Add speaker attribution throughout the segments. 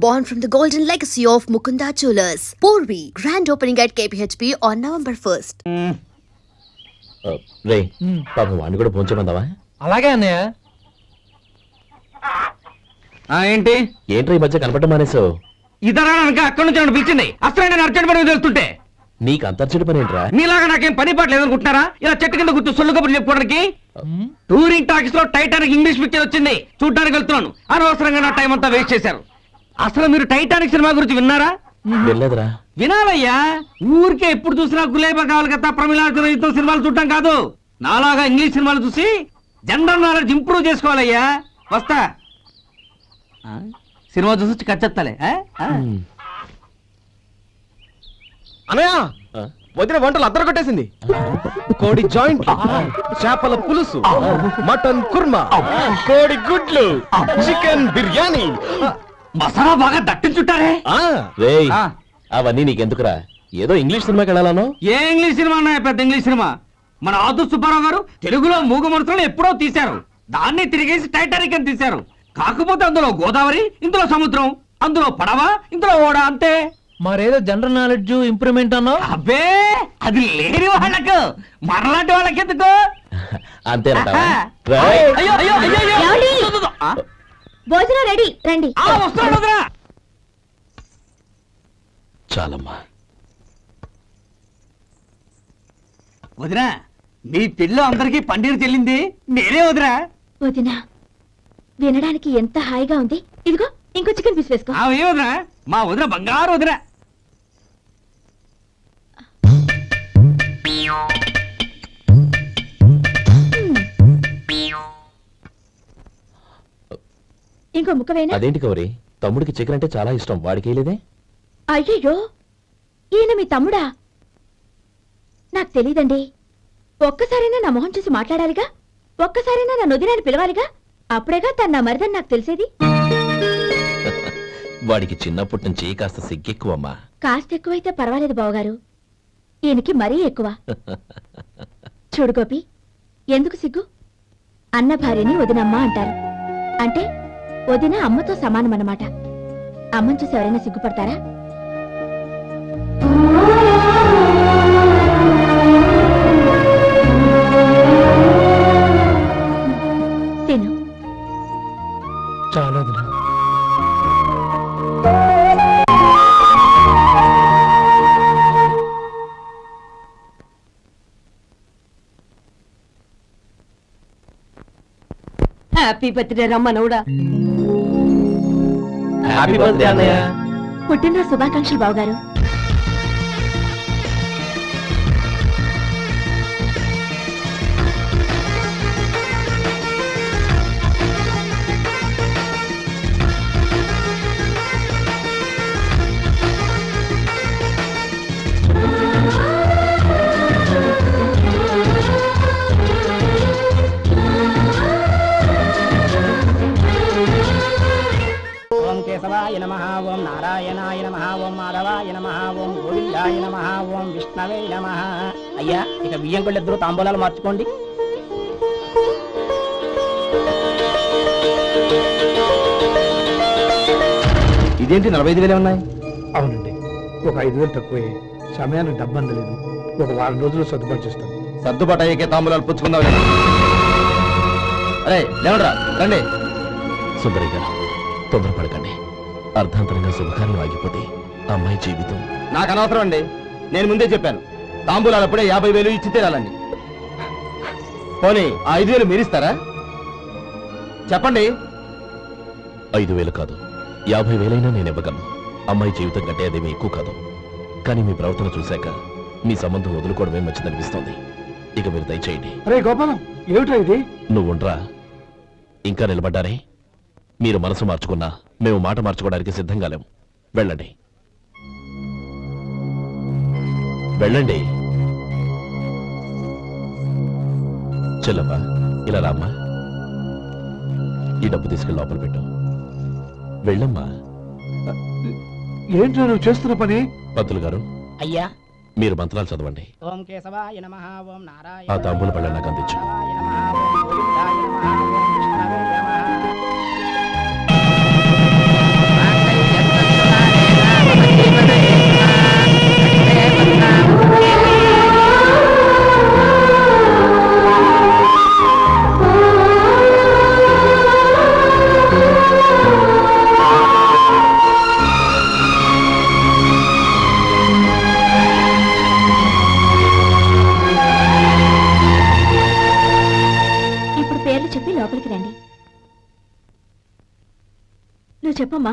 Speaker 1: born from the golden legacy of Mukunda Jewelers. Porvi, grand opening at KPHP on November 1st.
Speaker 2: రే పాపం వాడిని కూడా phone చేయమందావా?
Speaker 3: అలాగే అన్నయ్య.
Speaker 4: ఏంటి
Speaker 2: ఏంట్రా ఈ మధ్య కనపడటం మానేసావు?
Speaker 4: ఇద్దరా అక్కడి నుంచి నన్ను పిలిచింది. అసలు నేను అర్జెంట్ పని వెళ్తుంటే
Speaker 2: నీకు అంతర్చడి పని ఏంట్రా?
Speaker 4: మీలాగా నాకేం పని పాట లేదనుకుంటున్నారా? ఇలా చెట్టు కింద కూర్చో సొల్లు కబుర్లు చెప్పుకోవడానికి. టూరింగ్ టాకీస్ లో టైటానిక్ ఇంగ్లీష్ పిక్చర్ వచ్చింది, చూడడానికి వెళ్తున్నాను. అనవసరంగా నా టైం అంతా వేస్ట్ చేశారు. అసలు మీరు టైటానిక్ సినిమా గురించి విన్నారా?
Speaker 2: వెళ్ళలేదురా.
Speaker 4: వినాలయ్యా, ఊరికే ఎప్పుడు చూసినా గులేబా కావాలి కదా ప్రమిళార్జున సినిమాలు చూడటం కాదు. నాలాగా ఇంగ్లీష్ సినిమాలు చూసి జనరల్ నాలెడ్జ్ ఇంప్రూవ్ చేసుకోవాలయ్యా. వస్తా, సినిమా చూసి కచ్చెత్తాలే.
Speaker 3: అనయ్య వదిన వంటలు అద్దరు కొట్టేసింది. కోడి జాయింట్, చేపల పులుసు, మటన్ కుర్మా, కోడి గుడ్లు, చికెన్ బిర్యానీ,
Speaker 4: మసాలా బాగా దట్టించుంటారే.
Speaker 2: అవన్నీ నీకెందుకురా? ఏదో ఇంగ్లీష్ సినిమాకి వెళ్ళాలను.
Speaker 4: ఏ ఇంగ్లీష్ సినిమా అన్నాయా? పెద్ద ఇంగ్లీష్ సినిమా. మన ఆదు సుబ్బారావు గారు తెలుగులో మూగ మనుషులను ఎప్పుడో తీశారు. దాన్ని తిరిగేసి టైటానిక్ అని తీశారు. కాకపోతే అందులో గోదావరి, ఇందులో సముద్రం, అందులో పడవ, ఇందులో ఓడ, అంతే.
Speaker 3: మరేదో జనరల్ నాలెడ్జ్ ఇంప్రూవ్మెంట్ అన్నావు.
Speaker 4: అబ్బే, అది లేని వాళ్ళకు, మరలాంటి వాళ్ళకి ఎందుకు?
Speaker 2: అంతేనంటావా?
Speaker 1: భోజనం రెడీ, రండి.
Speaker 4: వస్తున్నాడు.
Speaker 2: చాలమ్మా.
Speaker 4: వదినా, మీ పిల్ల అందరికీ పన్నీరు చెల్లింది నేనే వదినా.
Speaker 1: వదినా, వినడానికి ఎంత హాయిగా ఉంది. ఇదిగో ఇంకో చికెన్ పీస్ వేసుకో.
Speaker 4: ఏ వదినా, మా వదిన బంగారు వదినా.
Speaker 1: ఇంకో ముక్క వేనా?
Speaker 2: అదేంటి కౌరి, తమ్ముడికి చికెన్ అంటే చాలా ఇష్టం, వాడికి లేదే?
Speaker 1: అయ్యయ్యో, ఈయన మీ తమ్ముడా? నాకు తెలీదండి. ఒక్కసారైనా నా మొహం చూసి మాట్లాడాలిగా, ఒక్కసారైనా నా నొదినాన్ని పిలవాలిగా, అప్పుడేగా తన నా మరిదని నాకు తెలిసేది.
Speaker 2: వాడికి చిన్నప్పటి నుంచి కాస్త సిగ్గెక్కువమ్మా.
Speaker 1: కాస్త ఎక్కువైతే పర్వాలేదు బావగారు, ఈయనకి మరీ ఎక్కువ. చూడు గోపి, ఎందుకు సిగ్గు? అన్న భార్యని వదినమ్మ అంటారు. అంటే వదిన అమ్మతో సమానమన్నమాట. అమ్మని చూసి ఎవరైనా సిగ్గుపడతారా? తిను.
Speaker 3: చాలా
Speaker 5: హ్యాపీ బర్త్డే రమ్మనవుడా.
Speaker 2: హ్యాపీ బర్త్డే అన్నయ్య.
Speaker 1: పుట్టినరోజు శుభాకాంక్షలు బావగారు.
Speaker 6: కేశవాయ నమః, ఓం నారాయణాయ నమః, ఓం మాధవాయ నమః, ఓం గోవిందాయ నమః, ఓం విష్ణవే నమః. అయ్యా, ఇక బియ్యం కొళ్ళిద్దరూ తాంబూలాలు మార్చుకోండి.
Speaker 4: ఇదేంటి 45,000 ఉన్నాయి?
Speaker 3: అవునండి, ఒక 5,000 తక్కువే. సమయానికి డబ్బు అందలేదు. ఒక వారం రోజులు సర్దుబాటు చేస్తాం.
Speaker 4: సర్దుబాటు అయ్యాకే తాంబూలాలు పుచ్చుకుందాం. అరే లేవడరా, రండి.
Speaker 2: సుందరి గారు, తొందరపడకండి. అర్ధాంతరంగా శుభకార్యం ఆగిపోతే అమ్మాయి జీవితం.
Speaker 4: నాకు అనవసరం అండి, నేను ముందే చెప్పాను. తాంబూలాలప్పుడే 50,000 ఇచ్చి తీరాలండి. పోనీ 5,000 మీరిస్తారా? చెప్పండి.
Speaker 2: 5,000 కాదు, 50,000 నేను ఇవ్వగలను. అమ్మాయి జీవితం కంటే అదేమీ ఎక్కువ కాదు. కానీ మీ ప్రవర్తన చూశాక మీ సంబంధం వదులుకోవడమే మంచిదనిపిస్తోంది. ఇక మీరు దయచేయండి.
Speaker 3: అరే గోపాలం, ఏమిటా ఇది?
Speaker 2: నువ్వుండ్రా. ఇంకా నిలబడ్డారే? మీరు మనసు మార్చుకున్నా మేము మాట మార్చుకోవడానికి సిద్ధంగా లేము. వెళ్ళండి, వెళ్ళండి. చెల్లమ్మా, ఇలా రామ్మా. ఈ డబ్బు తీసుకెళ్ళి లోపల పెట్టు. వెళ్ళమ్మా.
Speaker 3: ఏంటో నువ్వు చేస్తున్న పని?
Speaker 2: పంతులు గారు,
Speaker 6: అయ్యా,
Speaker 2: మీరు మంత్రాలు చదవండి.
Speaker 6: ఓం కేశవాయ నమః, ఓం నారాయణ.
Speaker 2: ఆ తాంబూల పళ్ళ నాకు అందించు.
Speaker 6: గోవిందాయ నమః, ఓం విష్ణవే నమః.
Speaker 1: చెప్పమ్మా.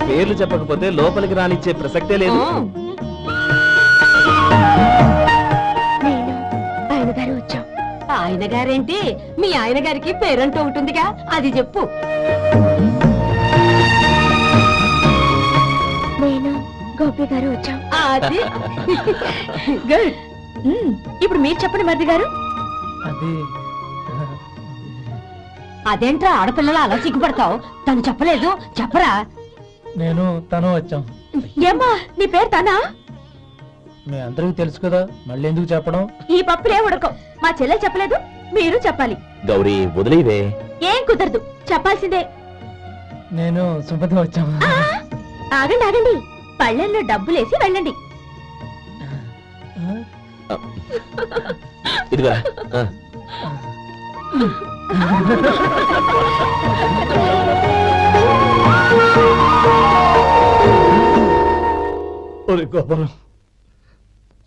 Speaker 2: పేర్లు చెప్పకపోతే లోపలికి రానిచ్చే ప్రసక్తే లేదు.
Speaker 1: నేను ఆయన గారు వచ్చాం.
Speaker 5: ఆయన గారేంటి, మీ ఆయన గారికి పేరంటూ ఉంటుందిగా, అది చెప్పు.
Speaker 1: నేను గోపి గారు వచ్చాం.
Speaker 5: అది గుడ్.
Speaker 1: ఇప్పుడు మీరు చెప్పండి మరిది గారు.
Speaker 5: అదేంట్రా ఆడపిల్లలు అలా సిగ్గుపడతావు? తను చెప్పలేదు, చెప్పరా.
Speaker 7: నేను తను వచ్చాం.
Speaker 1: ఏమ్మా నీ పేరు తనా?
Speaker 7: మీ అందరికీ తెలుసు కదా, మళ్ళీ ఎందుకు చెప్పడం?
Speaker 1: ఈ పప్పులే ఉడకం. మా చెల్లె చెప్పలేదు, మీరు చెప్పాలి.
Speaker 2: గౌరీ వదిలేవే.
Speaker 1: ఏం కుదరదు, చెప్పాల్సిందే.
Speaker 7: నేను సుమతి వచ్చాం.
Speaker 1: ఆగండి ఆగండి, పళ్ళెల్లో డబ్బులేసి వెళ్ళండి.
Speaker 2: ఇదిగా
Speaker 3: ఒరే గోపాలం,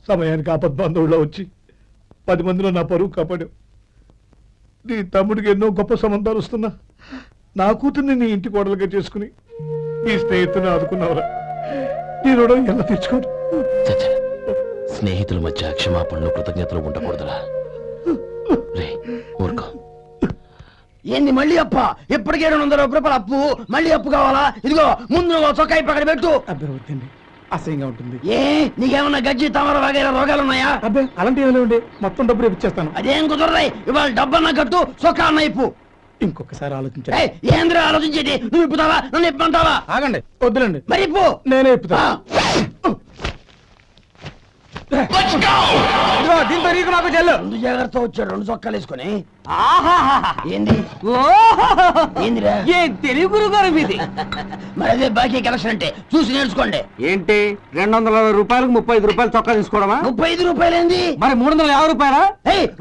Speaker 3: సమయానికి ఆపద్బంధువుల్లో వచ్చి 10 మందిలో నా పరువు కాపాడావు. నీ తమ్ముడికి ఎన్నో గొప్ప సంబంధాలు వస్తున్నా నా కూతుర్ని నీ ఇంటి కోడలుగా చేసుకుని నీ స్నేహితుని ఆదుకున్నావురా. నీ రుణం ఎలా తెచ్చుకోరు?
Speaker 2: స్నేహితుల మధ్య క్షమాపణలు కృతజ్ఞతలు ఉండకూడదురా. రే ఊరుకో.
Speaker 6: ఏంది మళ్ళీ అప్ప? ఇప్పటికే 200 రూపాయల అప్పు, మళ్ళీ అప్పు కావాలా? ఇదిగో ముందు చొక్కా పక్కన పెట్టు.
Speaker 3: అబ్బే వద్దండి, అసహ్యంగా ఉంటుంది.
Speaker 6: ఏ నీకేమన్నా గజ్జి తమర వగైరా రోగాలున్నాయా?
Speaker 3: అబ్బే అలాంటి ఏమైనా ఉండే, మొత్తం డబ్బులు ఇప్పించేస్తాను.
Speaker 6: అదేం కుదరదాయి. ఇవాళ డబ్బన్నా కట్టు, చొక్కా అన్న ఇప్పు.
Speaker 3: ఇంకొకసారి ఆలోచించండి.
Speaker 6: ఏంద్రా ఆలోచించేది? నువ్వు ఇప్పుతావా, నన్ను ఇప్పంటావా?
Speaker 3: ఆగండి, వద్దులండి,
Speaker 6: మరి ఇప్పు.
Speaker 3: నేనే ఇప్పుతా.
Speaker 4: దీంతో నీకు నాకు చెల్లు.
Speaker 6: ముందు జాగ్రత్త వచ్చాడు 2 చొక్కాలు వేసుకొని. ఏంది ఏందిరా?
Speaker 4: ఏ తెలుగు గారు మీది?
Speaker 6: మరి అదే బాకీ కలెక్షన్ అంటే చూసి నేర్చుకోండి.
Speaker 4: ఏంటి 260 రూపాయలకు 35 రూపాయలు చొక్కా తీసుకోవడమా?
Speaker 6: 35 రూపాయలు ఏంది?
Speaker 4: మరి 350 రూపాయలా?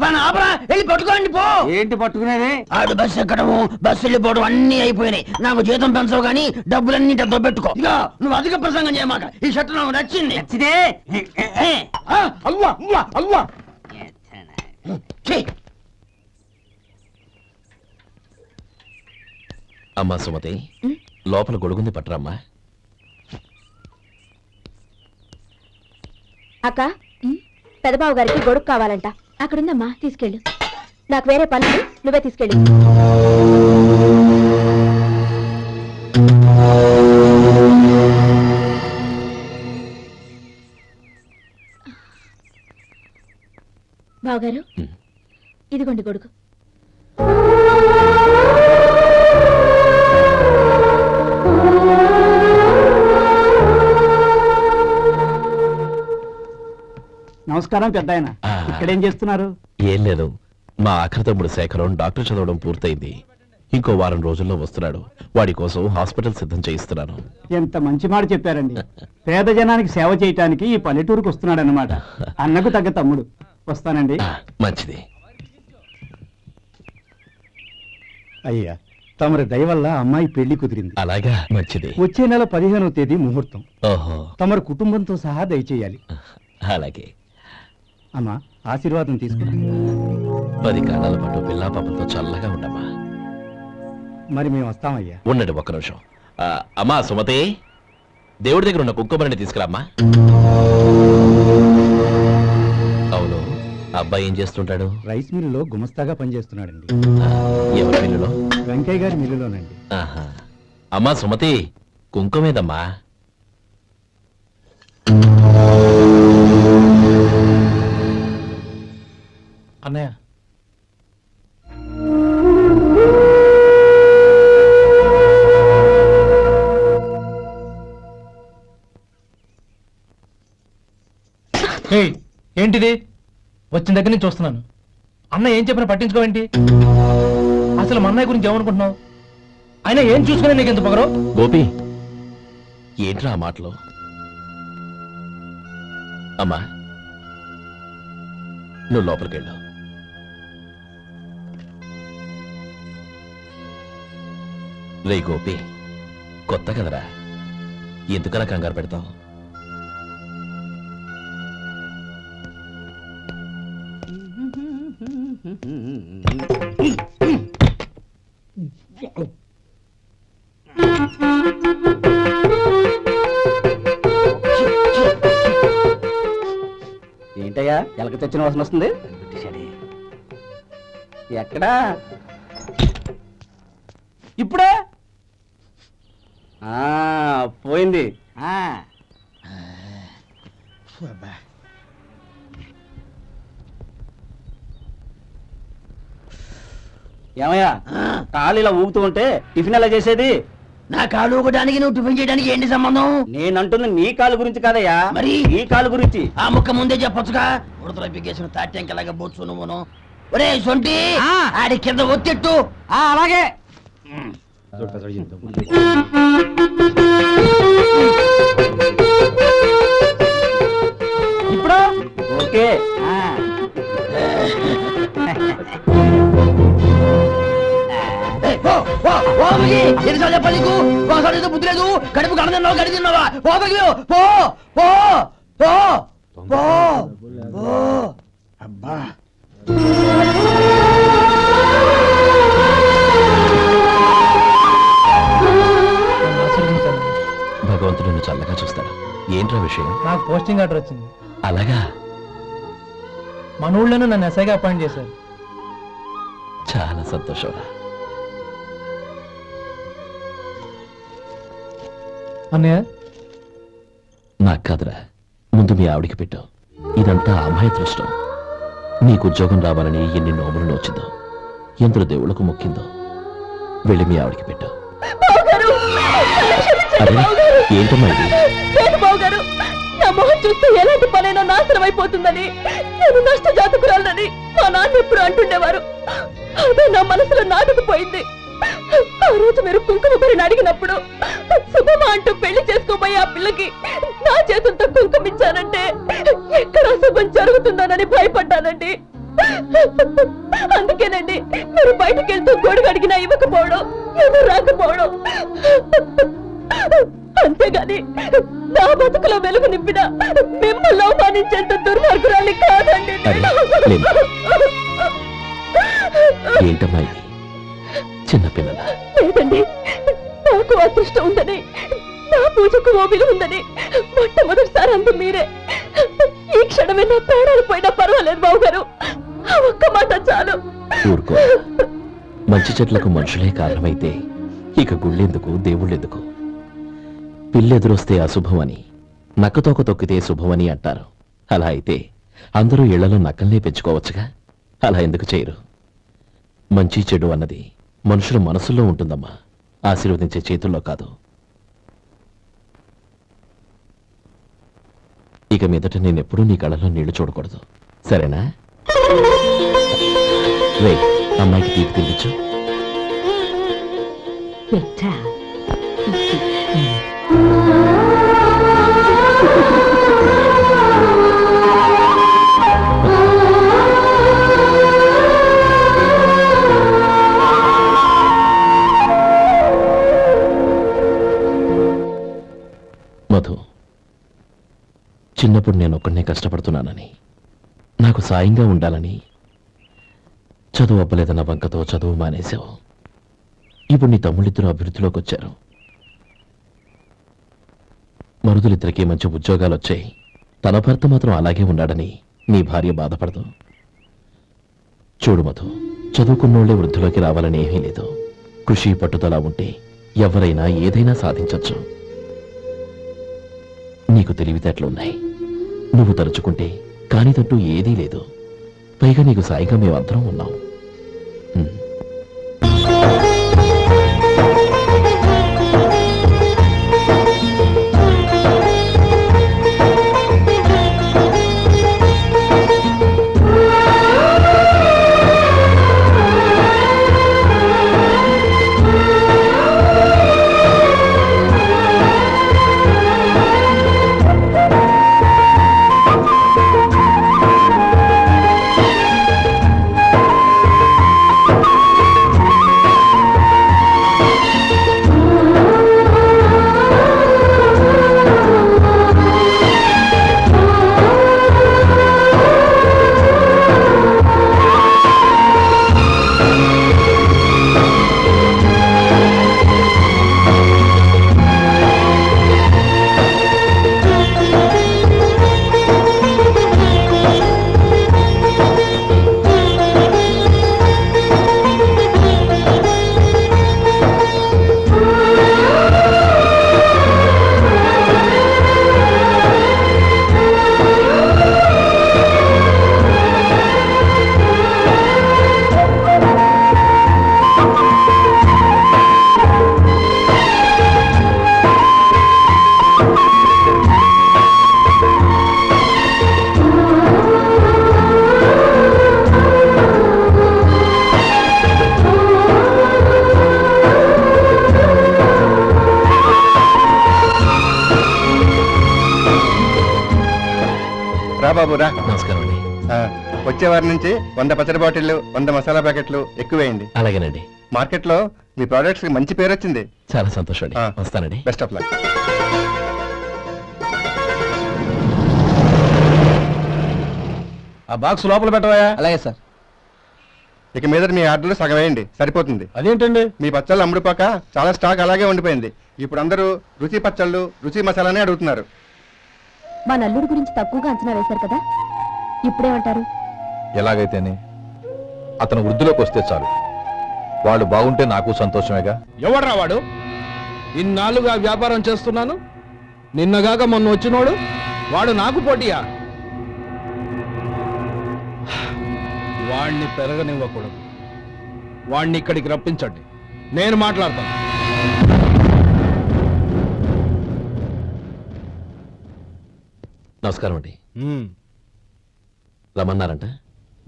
Speaker 6: వాడిని ఆపరా, వెళ్ళి పట్టుకోండి పో.
Speaker 4: ఏంటి పట్టుకునేది?
Speaker 6: ఆడు బస్సు ఎక్కడము, బస్సు వెళ్ళిపోవడం అన్ని అయిపోయినాయి. నాకు జీతం పెంచవు గానీ డబ్బులన్నీ డబ్బు పెట్టుకో. ఇక నువ్వు అధిక ప్రసంగం చేయమాక. ఈ షర్ట్ నాకు నచ్చింది.
Speaker 4: నచ్చితే
Speaker 3: అల్వా అల్వా అల్వా.
Speaker 2: అమ్మా సుమతి, లోపల గొడుగుంది పట్టరమ్మా.
Speaker 1: అక్క, పెదబాబు గారికి గొడుగు కావాలంట. అక్కడుందమ్మా, తీసుకెళ్ళు. నాకు వేరే పనులు, నువ్వే తీసుకెళ్ళు. బావగారు, ఇదిగోండి గొడుగు.
Speaker 6: నమస్కారం పెద్దాయన. ఇక్కడేం చేస్తున్నారు?
Speaker 2: ఏం లేదు, మా ఆఖరి తమ్ముడు శేఖరం డాక్టర్ చదవడం పూర్తయింది. ఇంకో వారం రోజుల్లో వస్తున్నాడు. వాడి కోసం హాస్పిటల్ సిద్ధం చేయిస్తున్నాను.
Speaker 6: ఎంత మంచి మాట చెప్పారండి. పేద జనానికి సేవ చేయటానికి ఈ పల్లెటూరుకు వస్తున్నాడు అన్నమాట. అన్నకు తగ్గ తమ్ముడు. వస్తానండి.
Speaker 2: మంచిది.
Speaker 8: అయ్యా, తమరి దయ వల్ల అమ్మాయి పెళ్లి కుదిరింది.
Speaker 2: అలాగా, మంచిది.
Speaker 8: వచ్చే నెల 15వ తేదీ ముహూర్తం.
Speaker 2: ఓహో,
Speaker 8: తమరి కుటుంబంతో సహా దయచేయాలి.
Speaker 2: అలాగే.
Speaker 8: అమ్మా, ఆశీర్వాదం తీసుకురా.
Speaker 2: 10 కాలాల పాటు పిల్లా పాపంతో చల్లగా ఉండమ్మా.
Speaker 8: మరి మేము వస్తామయ్యా.
Speaker 2: ఉండండి ఒక్క నిమిషం. అమ్మా సుమతి, దేవుడి దగ్గర ఉన్న కుంకుమని తీసుకురామ్మా. అవును, అబ్బాయి ఏం చేస్తుంటాడు?
Speaker 8: రైస్ మిల్లులో గుమస్తాగా పనిచేస్తున్నాడండి.
Speaker 2: ఎవరి మిల్లులో?
Speaker 8: వెంకయ్య గారి మిల్లులోనండి.
Speaker 2: ఆహా. అమ్మా సుమతి, కుంకుమేదమ్మా.
Speaker 7: అన్నయ్య, ఏంటిది? వచ్చిన దగ్గర నుంచి చూస్తున్నాను. అన్న ఏం చెప్పినా పట్టించుకోవేంటి? అసలు మా అన్నయ్య గురించి ఏమనుకుంటున్నావు? ఆయన ఏం చూసుకునే నీకు ఎంత పొగరు?
Speaker 2: గోపి, ఏంట్రా ఆ మాటలు? అమ్మా, నువ్వు లోపలికెళ్ళు. రే గోపి, కొత్త కదరా, ఎందుకలా కంగారు పెడతావు?
Speaker 6: ఏంటయ్యా ఎలక తెచ్చిన వాసన వస్తుంది? ఎక్కడా? ఇప్పుడే పోయింది. ఏమయ్యా కాలు ఇలా ఊగుతూ ఉంటే టిఫిన్ ఎలా చేసేది?
Speaker 9: నా కాలు ఊగడానికి నువ్వు టిఫిన్ చేయడానికి ఏంటి సంబంధం?
Speaker 6: నేనంటుంది నీ కాలు గురించి కాదయ్యా, మరి ఈ కాలు గురించి.
Speaker 9: ఆ ముక్క ముందే చెప్పొచ్చుగా. ఉడతలో పిగేసిన తాట్యంకలాగా బొచ్చు నువ్వును. ఒరే సొంటి, ఆడి కింద ఒత్తిట్టు.
Speaker 4: అలాగే.
Speaker 6: ఇప్పుడు ఓకే.
Speaker 9: ఎన్నిసార్లు చెప్పాలి నీకు? ఒకసారి ఏదో బుద్ధి లేదు. కడుపు కడదన్నావు, గడి తిన్నావా? పో పో పో పో పో. అబ్బా
Speaker 2: భగవంతుడు నిన్ను చల్లగా చూస్తాడు. ఏంట్రా విషయం?
Speaker 7: నాకు పోస్టింగ్ ఆర్డర్ వచ్చింది.
Speaker 2: అలాగా?
Speaker 7: మన ఊళ్ళోనూ నన్ను ఎస్ఐగా అపాయింట్ చేశారు.
Speaker 2: చాలా సంతోషంరా.
Speaker 7: అన్నయ్య
Speaker 2: నాకు కాదురా, ముందు మీ ఆవిడికి పెట్టు. ఇదంతా అమ్మాయి దృష్టం. నీకు ఉద్యోగం రావాలని ఎన్ని నోములు నోచిందో, ఎందరు దేవుళ్లకు మొక్కిందో. వెళ్ళి మీ ఆవిడికి పెట్టు. అరే ఏంటమ్మా ఇది?
Speaker 5: బావగారు, నా మొహం చూస్తే ఎలాంటి పనైనా నాశనం అయిపోతుందని, నేను నష్ట జాతకురాలని మా నాన్న ఎప్పుడు అంటుండేవారు. అదే నా మనసులో నాటుకుపోయింది. ఆ రోజు మీరు కుంకుమ భరిని అడిగినప్పుడు శుభమా అంటూ పెళ్లి చేసుకోబోయే ఆ పిల్లకి నా చేతులతో కుంకుమ ఇచ్చానంటే ఎక్కడ శుభం జరుగుతుందోనని భయపడ్డానండి. అందుకేనండి మీరు బయటకు వెళ్తూ గొడుగు అడిగినా ఇవ్వకపోవడం, ఎవరు రాకపోవడం. అంతేగాని నా బతుకులో వెలుగు నింపిన మిమ్మల్ని అవమానించేంత దుర్మార్గురాలి కాదండి.
Speaker 2: ఏంటమ్మా ఇది? చిన్నపిల్లల
Speaker 5: లేదండి, నాకు అదృష్టం ఉందని, నా పూజకు ఓ విలువ ఉందని మొట్టమొదటిసారి అందు మీరే. ఈ క్షణమే నా ప్రాణాలు పోయినా పర్వాలేదు బావగారు, ఆ ఒక్క మాట చాలు.
Speaker 2: ఊరుకో. మంచి చెట్లకు మనుషులే కారణమైతే ఇక గుళ్ళెందుకు, దేవుళ్ళెందుకు? పిల్లెదురొస్తే అశుభమని, నక్కతోక తొక్కితే శుభమని అంటారు. అలా అయితే అందరూ ఇళ్లలో నక్కల్నే పెంచుకోవచ్చుగా. అలా ఎందుకు చేయరు? మంచి చెడు అన్నది మనుషుల మనసుల్లో ఉంటుందమ్మా, ఆశీర్వదించే చేతుల్లో కాదు. ఇక మీదట నేనెప్పుడూ నీ కళ్ళలో నీళ్లు చూడకూడదు, సరేనా? రే, అమ్మాయికి తీపి తినిపించు. మధు, చిన్నప్పుడు నేను ఒక్కడనే కష్టపడుతున్నానని, నాకు సాయంగా ఉండాలని చదువు అవ్వలేదన్న వంకతో చదువు మానేశావు. ఇప్పుడు నీ తమ్ముళ్ళిద్దరూ అభివృద్ధిలోకి వచ్చారు. మరుదులిద్దరికీ మంచి ఉద్యోగాలు వచ్చాయి. తన భర్త మాత్రం అలాగే ఉన్నాడని నీ భార్య బాధపడదు. చూడు మధు, చదువుకున్నోళ్లే వృద్ధిలోకి రావాలని ఏమీ లేదు. కృషి పట్టుదల ఉంటే ఎవరైనా ఏదైనా సాధించొచ్చు. నీకు తెలివితేటలున్నాయి. నువ్వు తలుచుకుంటే కానిదంటూ ఏదీ లేదు. పైగా నీకు సాయిగా మేమందరం ఉన్నాం.
Speaker 10: బాబు రా.
Speaker 2: నమస్కారం అండి.
Speaker 10: వచ్చే వారి నుంచి 100 పచ్చడి బాటిళ్లు 100 మసాలా ప్యాకెట్లు ఎక్కువేయండి.
Speaker 2: అలాగేనండి.
Speaker 10: మార్కెట్లో మీ ప్రోడక్ట్స్ మంచి పేరు వచ్చింది.
Speaker 2: చాలా సంతోషం అండి. వస్తానండి.
Speaker 10: Best of luck.
Speaker 7: ఆ బాక్స్ లోపల పెట్టవా?
Speaker 9: అలాగే సార్.
Speaker 10: ఇక మీద మీ ఆర్డర్లు సగం వేయండి, సరిపోతుంది.
Speaker 7: అదేంటండి?
Speaker 10: మీ పచ్చళ్ళు అమ్ముడుపోక చాలా స్టాక్ అలాగే ఉండిపోయింది. ఇప్పుడు అందరూ రుచి పచ్చళ్ళు రుచి మసాలానే అడుగుతున్నారు.
Speaker 1: మా నల్లుడి గురించి తక్కువగా అంచనా వేశారు కదా, ఇప్పుడేమంటారు?
Speaker 11: ఎలాగైతేనే అతను వృద్ధిలోకి వస్తే చాలు. వాళ్ళు బాగుంటే నాకు సంతోషమేగా.
Speaker 7: ఎవడ్రా వాడు? ఇన్నాళ్ళుగా వ్యాపారం చేస్తున్నాను, నిన్నగాక మొన్న వచ్చినోడు వాడు నాకు పోటీయా? వాణ్ణి పెరగనివ్వకూడదు. వాణ్ణి ఇక్కడికి రప్పించండి, నేను మాట్లాడతాను.
Speaker 2: నమస్కారం అండి. రమ్మన్నారంట?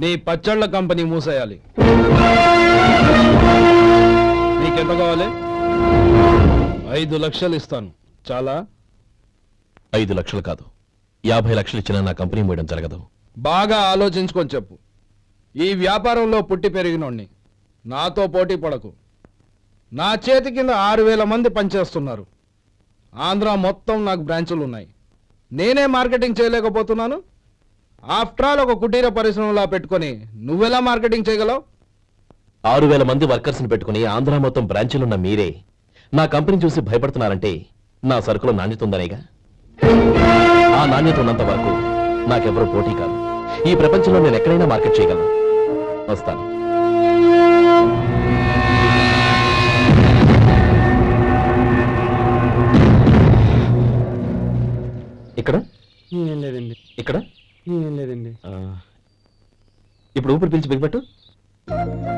Speaker 7: నీ పచ్చళ్ళ కంపెనీ మూసేయాలి. నీకెంత కావాలి? 5 లక్షలు ఇస్తాను. చాలా?
Speaker 2: 5 లక్షలు కాదు, 50 లక్షలు ఇచ్చినా నా కంపెనీ మూయడం జరగదు.
Speaker 7: బాగా ఆలోచించుకొని చెప్పు. ఈ వ్యాపారంలో పుట్టి పెరిగినోణ్ణి, నాతో పోటీ పడకు. నా చేతి కింద 6000 మంది పనిచేస్తున్నారు. ఆంధ్ర మొత్తం నాకు బ్రాంచులు ఉన్నాయి. నేనే మార్కెటింగ్ చేయలేకపోతున్నాను. ఆఫ్టర్ ఆల్ ఒక కుటీర పరిశ్రమలా పెట్టుకొని నువ్వెలా మార్కెటింగ్ చేయగలవు?
Speaker 2: 6000 మంది వర్కర్స్ని పెట్టుకుని ఆంధ్ర మొత్తం బ్రాంచీలున్న మీరే నా కంపెనీ చూసి భయపడుతున్నారంటే నా సరుకులో నాణ్యత ఉందనేగా. ఆ నాణ్యత ఉన్నంత వరకు నాకెవరూ పోటీ కాదు. ఈ ప్రపంచంలో నేను ఎక్కడైనా మార్కెట్ చేయగలను. వస్తాను. ఇక్కడ
Speaker 8: ఏం లేదండి.
Speaker 2: ఇక్కడ
Speaker 8: ఏం లేదండి.
Speaker 2: ఇప్పుడు ఊపిరి పీల్చి బిగ్బట్టు,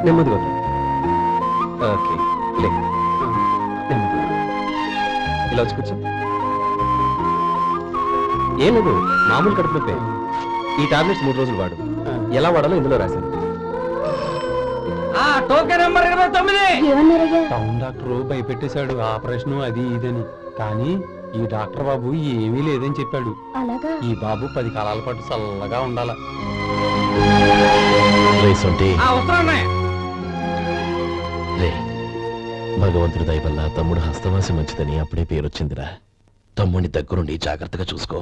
Speaker 2: నెమ్మదిగా. ఓకే, ఇలా వచ్చి కూర్చో. ఏం లేదు, మామూలు కడుపు నొప్పే. ఈ టాబ్లెట్స్ 3 రోజులు వాడు. ఎలా వాడాలో ఇందులో రాశాను.
Speaker 4: Token number 29.
Speaker 8: టౌన్ డాక్టర్ భయపెట్టేశాడు, ఆపరేషన్ అది ఇదని. కానీ ఈ డాక్టర్ బాబు ఏమీ లేదని చెప్పాడు. ఈ బాబు 10 కాలాల పాటు చల్లగా ఉండాల.
Speaker 2: భగవంతుడి దయ వల్ల తమ్ముడు హస్తవాసి మంచిదని అప్పుడే పేరొచ్చిందిరా. తమ్ముడిని దగ్గరుండి జాగ్రత్తగా చూసుకో.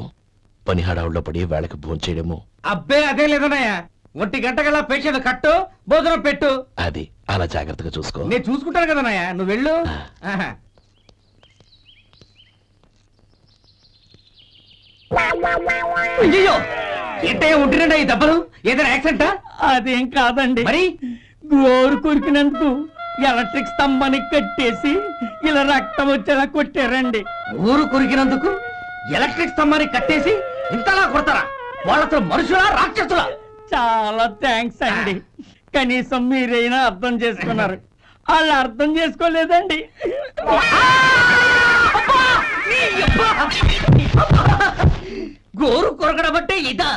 Speaker 2: పని హడావుల్లో పడి వేళకు భోంచేయడము.
Speaker 4: అబ్బే అదే లేదన్నయ్యా. 1 గంటకల్లా పేషెంట్ కట్టు, భోజనం పెట్టు.
Speaker 2: అది అలా జాగ్రత్తగా చూసుకో.
Speaker 4: నేను చూసుకుంటాను కదన్నయ్యా, నువ్వు వెళ్ళు. అయ్యో, ఏంటయ్యా ఉంటున్నాడా ఈ దెబ్బలు? ఏదైనా యాక్సిడెంటా?
Speaker 12: అదేం కాదండి, మరి గోరు కురికినందుకు ఎలక్ట్రిక్ స్తంభాన్ని కట్టేసి ఇలా రక్తం వచ్చేలా కొట్టారండి.
Speaker 4: ఊరు కురికినందుకు ఎలక్ట్రిక్ స్తంభాన్ని కట్టేసి ఇంతలా కొడతారా? వాళ్ళతో మనుషులా రాక్షసులా?
Speaker 12: చాలా థ్యాంక్స్ అండి, కనీసం మీరైనా అర్థం చేసుకున్నారు. వాళ్ళు అర్థం చేసుకోలేదండి.
Speaker 4: గోరు కొరకడం అంటే ఇదా?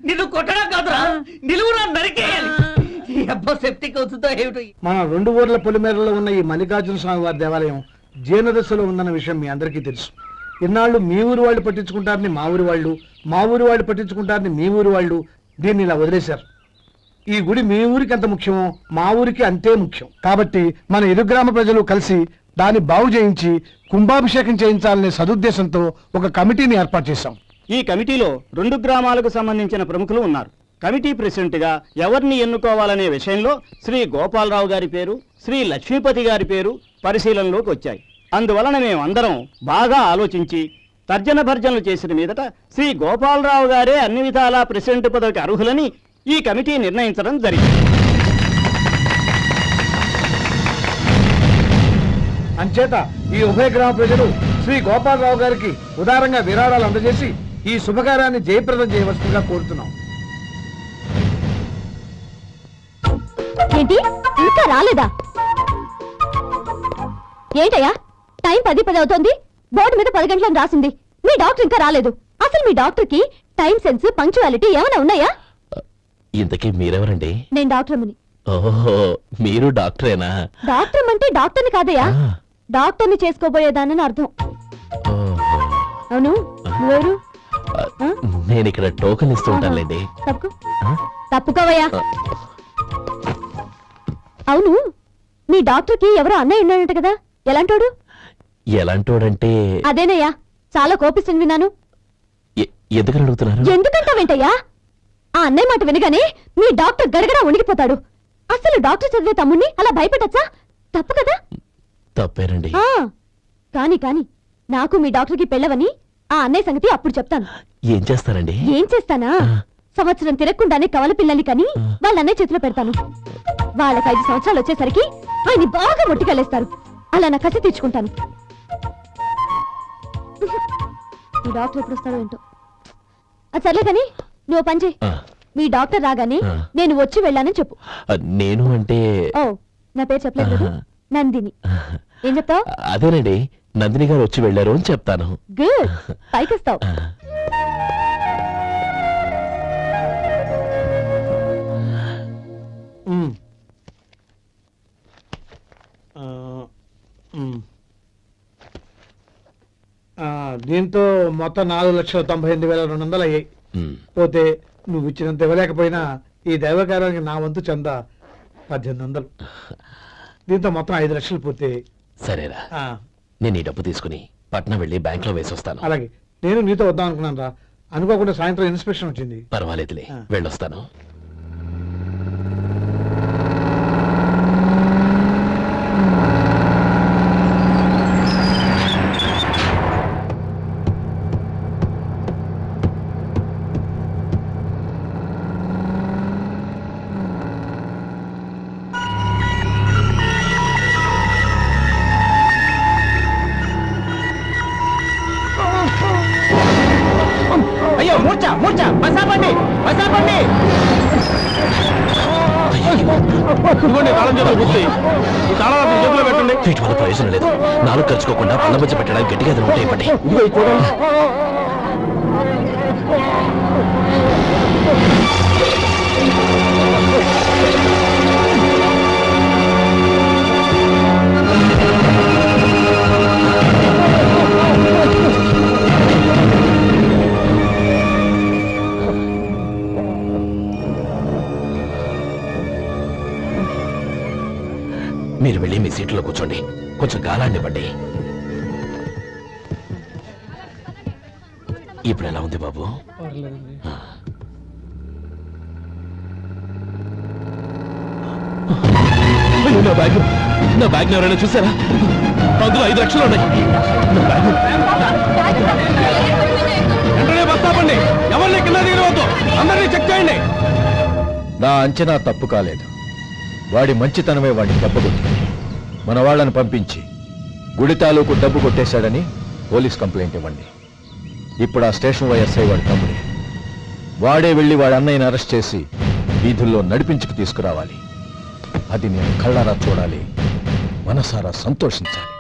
Speaker 4: నిన్ను కొట్టడం కాదురా, నిలువురా నరికేయాలి.
Speaker 3: మన 2 ఊర్ల పొలిమేరలో ఉన్న ఈ మల్లికార్జున స్వామి వారి దేవాలయం జీర్ణదశలో ఉందన్న విషయం మీ అందరికీ తెలుసు. ఇన్నాళ్ళు మీ ఊరు వాళ్ళు పట్టించుకుంటారని మా ఊరి వాళ్ళు, మా ఊరి వాళ్ళు పట్టించుకుంటారని మీ ఊరి వాళ్ళు దీన్ని ఇలా వదిలేశారు. ఈ గుడి మీ ఊరికి ఎంత ముఖ్యమో మా ఊరికి అంతే ముఖ్యం. కాబట్టి మన ఇరు గ్రామ ప్రజలు కలిసి దాన్ని బాగు చేయించి కుంభాభిషేకం చేయించాలనే సదుద్దేశంతో ఒక కమిటీని ఏర్పాటు చేశాం.
Speaker 13: ఈ కమిటీలో 2 గ్రామాలకు సంబంధించిన ప్రముఖులు ఉన్నారు. కమిటీ ప్రెసిడెంట్గా ఎవరిని ఎన్నుకోవాలనే విషయంలో శ్రీ గోపాలరావు గారి పేరు, శ్రీ లక్ష్మీపతి గారి పేరు పరిశీలనలోకి వచ్చాయి. అందువలన మేమందరం బాగా ఆలోచించి తర్జన భర్జనలు చేసిన మీదట శ్రీ గోపాలరావు గారే అన్ని విధాలా ప్రెసిడెంట్ పదవికి అర్హులని ఈ కమిటీ నిర్ణయించడం జరిగింది.
Speaker 3: అంచేత ఈ ఉభయ గ్రామ ప్రజలు శ్రీ గోపాలరావు గారికి ఉదారంగా విరాళాలు అందజేసి ఈ శుభకార్యాన్ని జయప్రదం చేయవలసిందిగా కోరుతున్నాం.
Speaker 1: ఏంటి ఇంకా రాలేదా? ఏంటయ్యా, టైం 10 అవుతోంది. బోర్డు మీద 10 గంటలను రాసింది. మీ డాక్టర్ ఇంకా రాలేదు. అసలు మీ డాక్టర్ కి టైం సెన్స్, పంక్చువాలిటీ ఏమైనా ఉన్నాయా?
Speaker 2: ఇంతకీ మీరెవరండి?
Speaker 1: నేను డాక్టర్ని.
Speaker 2: ఓహో, మీరు డాక్టరేనా?
Speaker 1: డాక్టర్ అంటే డాక్టర్ని కాదయ్యా, డాక్టర్ని చేసుకోబోయేదానని అర్థం. అవును, నువ్వెవరు?
Speaker 2: నేను ఇక్కడ టోకెన్ ఇస్తూ ఉంటానులేండి.
Speaker 5: తప్పుకోవయ్యా. అవును, మీ డాక్టర్కి ఎవరో అన్నయ్య ఉన్నాడంట కదా, ఎలాంటోడు?
Speaker 2: ఎలాంటోడంటే
Speaker 5: అదేనయ్యా, చాలా కోపిస్తుంది విన్నాను.
Speaker 2: ఎందుకని అడుగుతున్నారు?
Speaker 5: ఎందుకంటావేంటయ్యా? ఆ అన్నయ్య మాట వినగానే మీ డాక్టర్ గడగడా ఉణిగిపోతాడు. అసలు డాక్టర్ చదివే తమ్ముణ్ణి అలా భయపెట్టచ్చా? తప్పు కదా?
Speaker 2: తప్పేనండి.
Speaker 5: కాని కాని నాకు మీ డాక్టర్కి పెళ్ళవని ఆ అన్నయ్య సంగతి అప్పుడు చెప్తాను.
Speaker 2: ఏం చేస్తారండి?
Speaker 5: ఏం చేస్తానా, సంవత్సరం తిరగకుండానే కవల పిల్లల్ని కని వాళ్ళ అన్నయ్య చేతిలో పెడతాను. వాళ్ళకి 5 సంవత్సరాలు వచ్చేసరికి ఆయన్ని బాగా మొట్టికెళ్ళేస్తారు. అలా నా కసి తీర్చుకుంటాను. మీ డాక్టర్ ఎప్పుడు వస్తాడో ఏంటో. అది సర్లే కానీ నువ్వు పని చేయి. మీ డాక్టర్ రాగానే నేను వచ్చి వెళ్ళానని చెప్పు.
Speaker 2: నేను అంటే
Speaker 5: ఓ, నా పేరు చెప్పలేదు కదా, నందిని. ఏం చెప్తావు?
Speaker 2: అదేనండి, నందిని గారు వచ్చి వెళ్ళారు అని చెప్తాను.
Speaker 5: గుడ్, పైకొస్తావు.
Speaker 3: దీంతో మొత్తం 4,98,200 అయ్యాయి. పోతే నువ్వు ఇచ్చినంత ఇవ్వలేకపోయినా ఈ దైవకార్యానికి నా వంతు చందా 1800. దీంతో మొత్తం 5 లక్షలు పూర్తయ్యాయి.
Speaker 2: సరేరా, నేను ఈ డబ్బు తీసుకుని పట్నం వెళ్ళి బ్యాంక్ లో వేసొస్తాను.
Speaker 3: అలాగే, నేను నీతో వద్దాం అనుకున్నాను రా, అనుకోకుండా సాయంత్రం ఇన్స్పెక్షన్ వచ్చింది.
Speaker 2: పర్వాలేదులే, వెళ్ళొస్తాను.
Speaker 9: అయ్యో మూర్చా మూర్చా, బసాపండి బసాపండి.
Speaker 2: వీటి వల్ల ప్రయోజనం లేదు. 4 ఖర్చుకోకుండా పళ్ళ మధ్య పెట్టడానికి గట్టిగా అది ఉంటాయి. ఇవ్వండి. మీరు వెళ్ళి మీ సీట్లో కూర్చోండి, కొంచెం గాలాన్ని ఇవ్వండి. ఇప్పుడు ఎలా ఉంది బాబు? నా బ్యాగ్ ఎవరైనా చూసారా? అందులో 5 లక్షలు ఉన్నాయి.
Speaker 7: ఎవరిని కింద దిగవద్దు, అందరినీ చెక్ చేయండి.
Speaker 11: నా అంచనా తప్పు కాలేదు. వాడి మంచితనమే వాడిని దెబ్బకొట్టి మన వాళ్ళని పంపించి గుడి తాలూకు డబ్బు కొట్టేశాడని పోలీస్ కంప్లైంట్ ఇవ్వండి. ఇప్పుడు ఆ స్టేషన్ ఎస్ఐ వాడి తమ్ముడే. వాడే వెళ్ళి వాడి అన్నయ్యని అరెస్ట్ చేసి వీధుల్లో నడిపించుకు తీసుకురావాలి. అది నేను కళ్ళారా చూడాలి, మనసారా సంతోషించాలి.